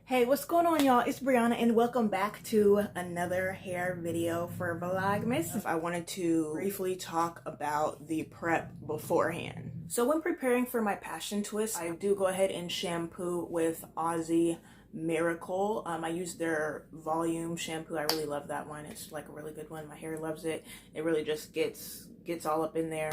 Hey, what's going on, y'all? It's Bre'Aunna and welcome back to another hair video for Vlogmas. I wanted to briefly talk about the prep beforehand. So when preparing for my passion twist, I do go ahead and shampoo with Aussie Miracle. I use their volume shampoo. I really love that one. It's like a really good one. My hair loves it. It really just gets all up in there.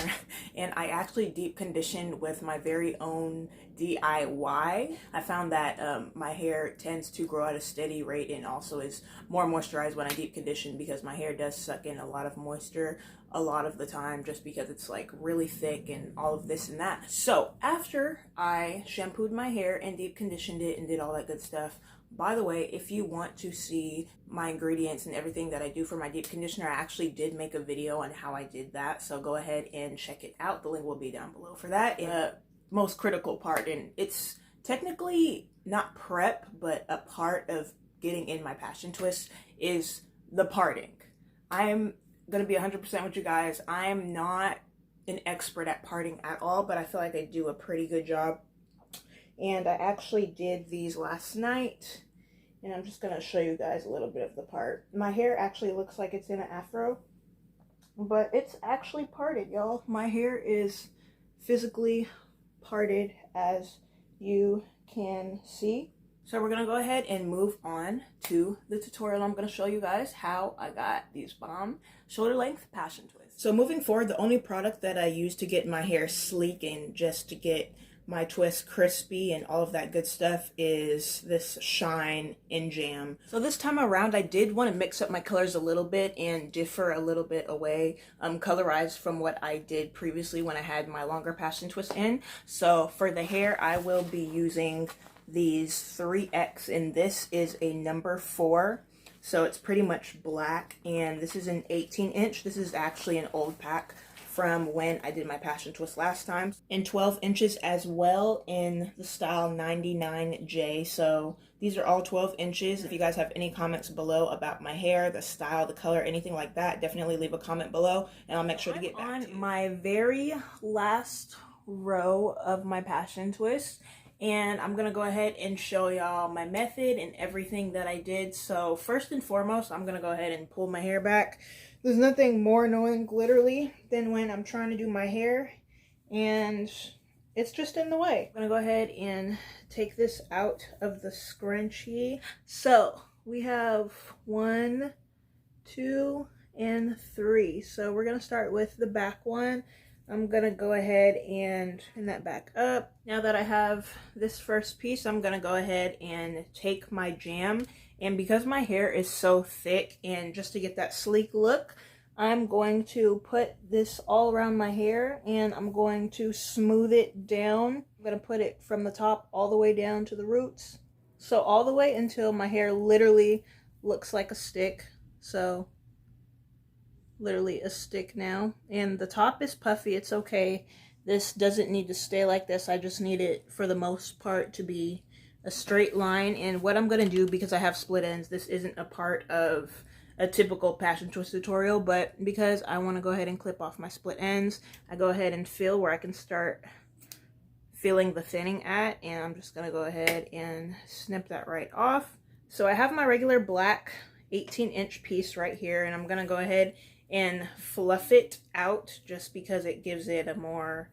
And I actually deep conditioned with my very own DIY. I found that my hair tends to grow at a steady rate and also is more moisturized when I deep condition, because my hair does suck in a lot of moisture a lot of the time just because it's like really thick and all of this and that. So after I shampooed my hair and deep conditioned it and did all that good stuff, by the way, if you want to see my ingredients and everything that I do for my deep conditioner, I actually did make a video on how I did that. So go ahead and check it out. The link will be down below for that. The most critical part, and it's technically not prep, but a part of getting in my passion twist, is the parting. I'm going to be 100% with you guys. I'm not an expert at parting at all, but I feel like I do a pretty good job. And I actually did these last night, and I'm just going to show you guys a little bit of the part. My hair actually looks like it's in an afro, but it's actually parted, y'all. My hair is physically parted, as you can see. So we're going to go ahead and move on to the tutorial. I'm going to show you guys how I got these bomb shoulder length passion twists. So moving forward, the only product that I use to get my hair sleek and just to get my twist crispy and all of that good stuff is this Shine in Jam. So this time around, I did want to mix up my colors a little bit and differ a little bit away, colorize from what I did previously when I had my longer passion twist in. So for the hair, I will be using these 3X, and this is a number 4. So it's pretty much black, and this is an 18-inch. This is actually an old pack from when I did my passion twist last time, and 12 inches as well in the style 99J. So these are all 12 inches. If you guys have any comments below about my hair, the style, the color, anything like that, definitely leave a comment below and I'll make sure to get back to you. My very last row of my passion twist, and I'm gonna go ahead and show y'all my method and everything that I did. So first and foremost, I'm gonna go ahead and pull my hair back. There's nothing more annoying, literally, than when I'm trying to do my hair and it's just in the way. I'm gonna go ahead and take this out of the scrunchie. So we have 1, 2, and 3. So we're gonna start with the back one. I'm gonna go ahead and pin that back up. Now that I have this first piece, I'm gonna go ahead and take my jam. And because my hair is so thick, and just to get that sleek look, I'm going to put this all around my hair and I'm going to smooth it down. I'm gonna put it from the top all the way down to the roots. So all the way until my hair literally looks like a stick. So literally a stick now, and the top is puffy. It's okay. This doesn't need to stay like this. I just need it for the most part to be a straight line. And what I'm going to do, because I have split ends, this isn't a part of a typical passion twist tutorial, but because I want to go ahead and clip off my split ends, I go ahead and feel where I can start feeling the thinning at, and I'm just going to go ahead and snip that right off. So I have my regular black 18-inch piece right here, and I'm going to go ahead and fluff it out just because it gives it a more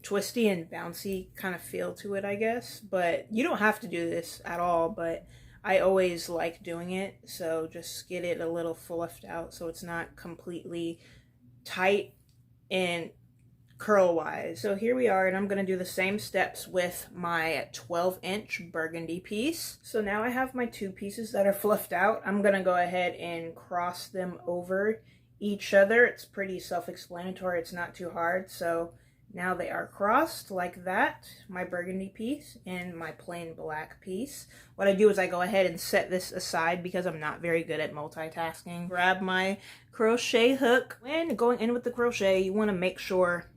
twisty and bouncy kind of feel to it, I guess. But you don't have to do this at all, but I always like doing it. So just get it a little fluffed out so it's not completely tight and curl wise. So here we are, and I'm going to do the same steps with my 12-inch burgundy piece. So now I have my 2 pieces that are fluffed out. I'm going to go ahead and cross them over each other. It's pretty self-explanatory. It's not too hard. So now they are crossed like that, my burgundy piece and my plain black piece. What I do is I go ahead and set this aside because I'm not very good at multitasking. Grab my crochet hook. When going in with the crochet, you want to make sure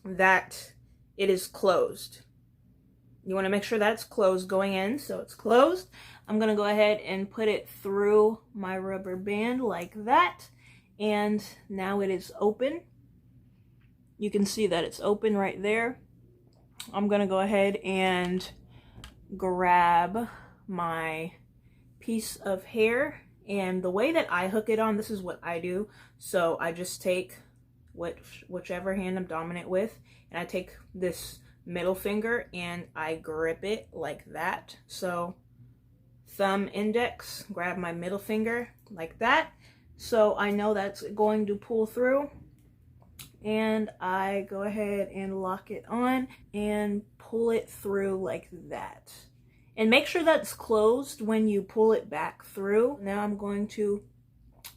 that it is closed. You want to make sure that's closed going in, so it's closed. I'm going to go ahead and put it through my rubber band like that, and now it is open. You can see that it's open right there. I'm going to go ahead and grab my piece of hair, and the way that I hook it on, this is what I do. So I just take whichever hand I'm dominant with, and I take this middle finger and I grip it like that. So thumb, index, grab my middle finger like that. So I know that's going to pull through, and I go ahead and lock it on and pull it through like that. And make sure that's closed when you pull it back through. Now I'm going to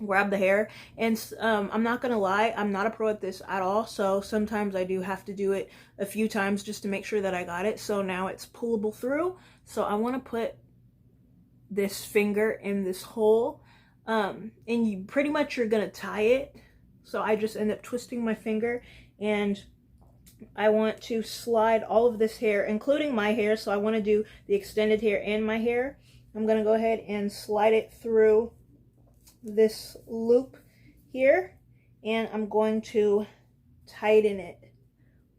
grab the hair, and I'm not gonna lie, I'm not a pro at this at all, so sometimes I do have to do it a few times just to make sure that I got it. So now it's pullable through, so I want to put this finger in this hole, and you pretty much you're gonna tie it. So I just end up twisting my finger, and I want to slide all of this hair, including my hair, so I want to do the extended hair and my hair. I'm gonna go ahead and slide it through this loop here, and I'm going to tighten it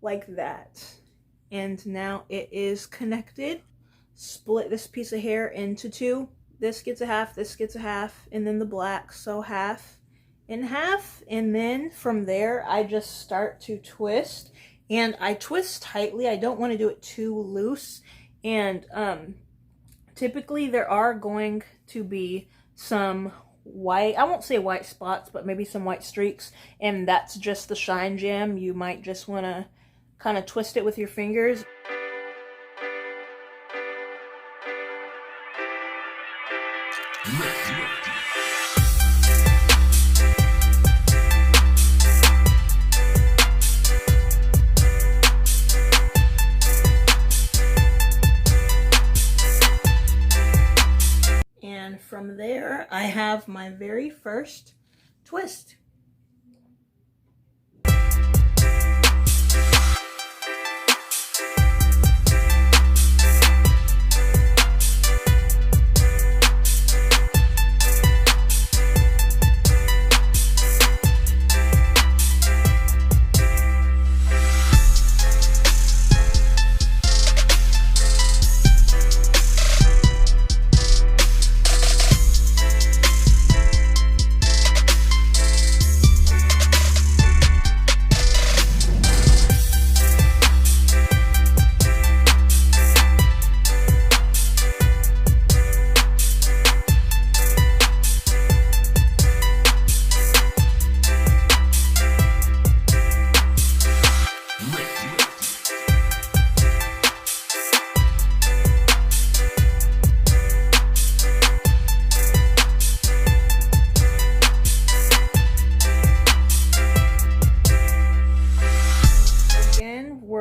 like that. And now it is connected. Split this piece of hair into two. This gets a half, this gets a half, and then the black, so half and half. And then from there I just start to twist, and I twist tightly. I don't want to do it too loose. And typically there are going to be some white, I won't say white spots, but maybe some white streaks, and that's just the shine jam. You might just want to kind of twist it with your fingers. And from there, I have my very first twist.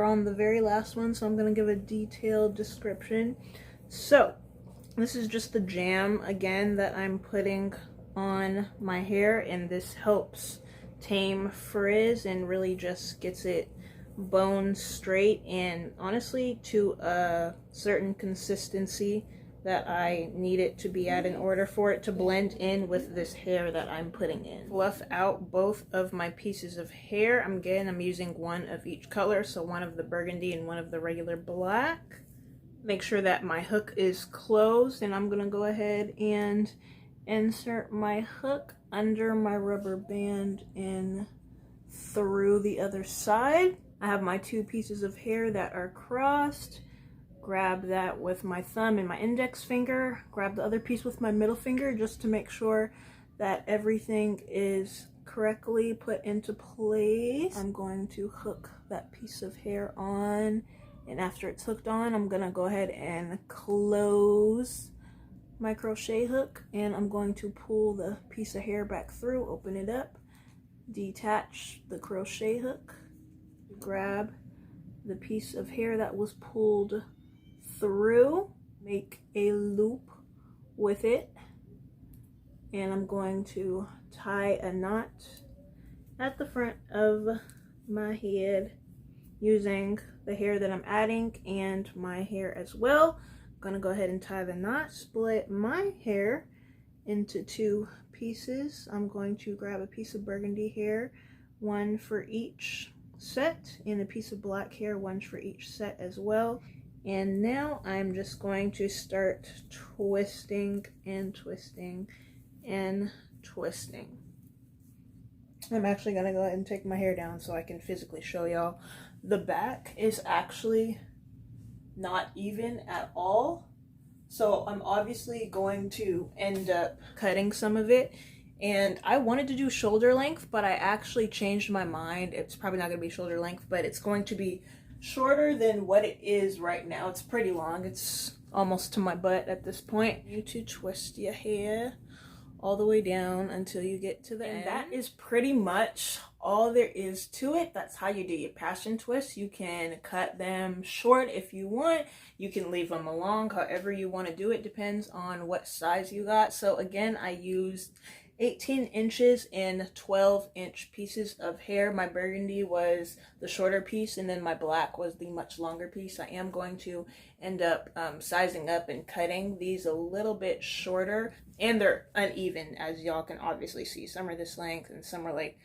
On the very last one, so I'm going to give a detailed description. So this is just the jam again that I'm putting on my hair, and this helps tame frizz and really just gets it bone straight and honestly to a certain consistency that I need it to be at in order for it to blend in with this hair that I'm putting in. Fluff out both of my pieces of hair. I'm using one of each color, so one of the burgundy and one of the regular black. Make sure that my hook is closed, and I'm gonna go ahead and insert my hook under my rubber band and through the other side. I have my two pieces of hair that are crossed. Grab that with my thumb and my index finger. Grab the other piece with my middle finger just to make sure that everything is correctly put into place. I'm going to hook that piece of hair on, and after it's hooked on, I'm gonna go ahead and close my crochet hook, and I'm going to pull the piece of hair back through, open it up, detach the crochet hook, grab the piece of hair that was pulled through, make a loop with it, and I'm going to tie a knot at the front of my head using the hair that I'm adding and my hair as well. I'm gonna go ahead and tie the knot, split my hair into two pieces. I'm going to grab a piece of burgundy hair, one for each set, and a piece of black hair, one for each set as well. And now I'm just going to start twisting and twisting and twisting. I'm actually gonna go ahead and take my hair down so I can physically show y'all. The back is actually not even at all. So I'm obviously going to end up cutting some of it. And I wanted to do shoulder length, but I actually changed my mind. It's probably not gonna be shoulder length, but it's going to be shorter than what it is right now. It's pretty long. It's almost to my butt at this point. You to twist your hair all the way down until you get to the end. That is pretty much all there is to it. That's how you do your passion twists. You can cut them short if you want. You can leave them long, however you want to do it. Depends on what size you got. So again, I used 18 inches in 12-inch pieces of hair. My burgundy was the shorter piece, and then my black was the much longer piece. I am going to end up sizing up and cutting these a little bit shorter, and they're uneven, as y'all can obviously see. Some are this length and some are like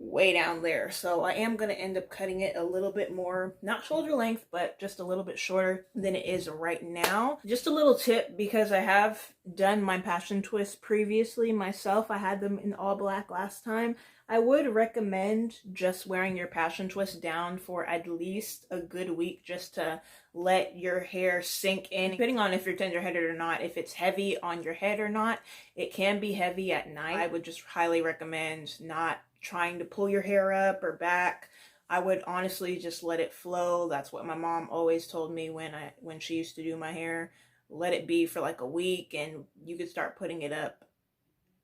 way down there. So I am going to end up cutting it a little bit more, not shoulder length, but just a little bit shorter than it is right now. Just a little tip, because I have done my passion twists previously myself. I had them in all black last time. I would recommend just wearing your passion twist down for at least a good week, just to let your hair sink in, depending on if you're tender-headed or not, if it's heavy on your head or not. It can be heavy at night. I would just highly recommend not trying to pull your hair up or back. I would honestly just let it flow. That's what my mom always told me when she used to do my hair. Let it be for like a week, and you could start putting it up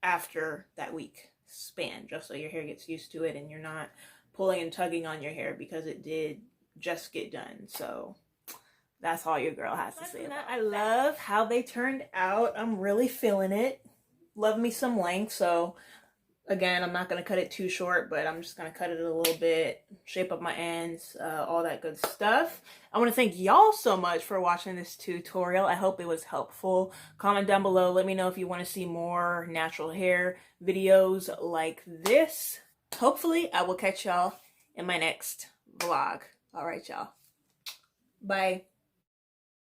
after that week span, just so your hair gets used to it and you're not pulling and tugging on your hair because it did just get done. So that's all your girl has to say about that. I love how they turned out. I'm really feeling it. Love me some length. So again, I'm not going to cut it too short, but I'm just going to cut it a little bit, shape up my ends, all that good stuff. I want to thank y'all so much for watching this tutorial. I hope it was helpful. Comment down below. Let me know if you want to see more natural hair videos like this. Hopefully, I will catch y'all in my next vlog. All right, y'all. Bye.